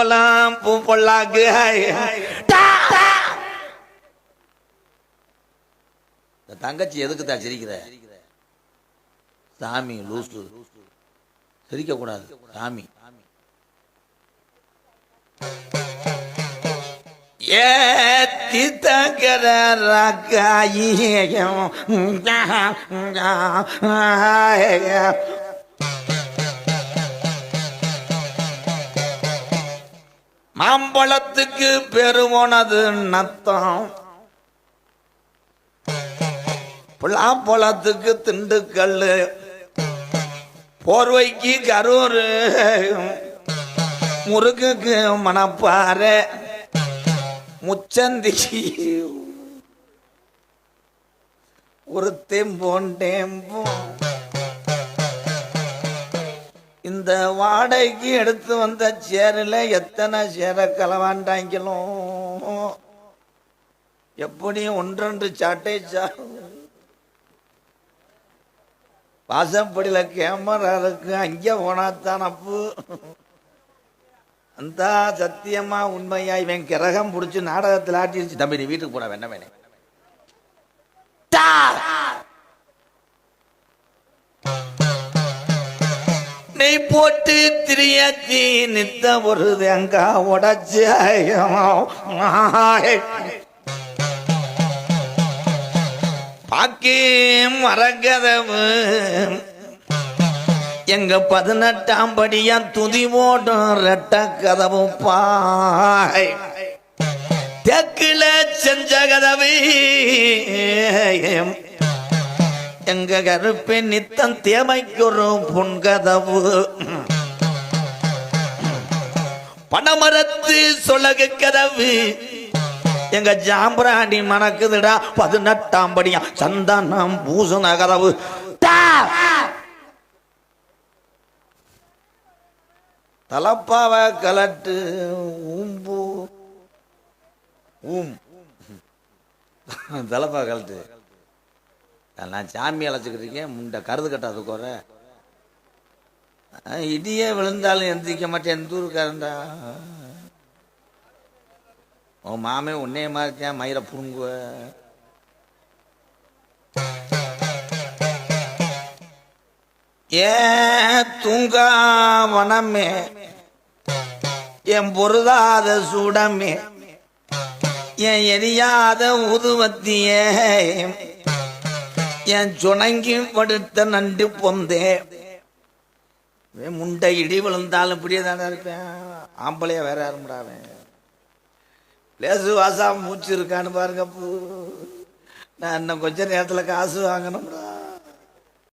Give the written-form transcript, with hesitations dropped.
மாம்பழம் பூ பொல்லாக்கு தங்கச்சி எதுக்கு தான் சிரிக்கிற? சாமி லூசு, சிரிக்க கூடாது சாமி. ஏத்தித்தகர ராக்காயும் மாம்பழத்துக்கு பெருமோனது நத்தம், பழத்துக்கு திண்டுக்கல், போர்வைக்கு கரூர், முருகுக்கு மணப்பாறை, முச்சந்திக்கு ஒரு தேம்போ. இந்த வாடகைக்கு எடுத்து வந்த சேரில் எத்தனை சேரை களவாண்டாங்களும் எப்படியும் ஒன்றொன்று சாட்டை வாசப்படியில் கேமரா இருக்கு, அங்கே போனாத்தான் அப்பு. அந்த சத்தியமா உண்மையா இவன் கிரகம் பிடிச்சி நாடகத்தில் ஆட்டிருச்சு. தம்பி நீ வீட்டுக்கு போன வேண்டாம் வேணே. நெய் போட்டு திரியாச்சி நித்த ஒரு தேங்கா உடச்சு பாக்கி மரகதவு எங்க 18ஆம் படியா துதி போடும் ரெட்ட கதவு பாய் தெற்குல செஞ்ச கதவு எங்க கருப்பை நித்தம் தேவைக்கு ஒரு பொன்கதவு பணமரத்து சொலகு கதவு எங்க ஜாம்பராணி மணக்குதுடா 18ஆம் படியா சந்தனம் பூசண கதவு. தலப்பாவ கலட்டு ஊம்பு தலப்பா கலட்டு. நான் சாமி அழைச்சிக்கிட்டு இருக்கேன், முண்டை கருது கட்டாது குறை. இடியே விழுந்தாலும் எந்திரிக்க மாட்டேன். எந்த ஊருக்காரண்டா உன் மாமே உன்னைய மாதிரித்தான் மயிரை புடுங்குவ. ஏன் தூங்கா வனமே, என் பொருதாத சூடமே, என் எரியாத உதுவத்தியே, என் சுணங்கி படுத்த நண்டு பொந்தே. முண்டை இடி விழுந்தாலும் இப்படியே தானே இருப்பேன். ஆம்பளையா வேற யாரும்டாவேன். லேசு வாசா மூச்சு இருக்கான்னு பாருங்க. நான் இன்னும் கொஞ்ச நேரத்தில் காசு வாங்கணும்டா.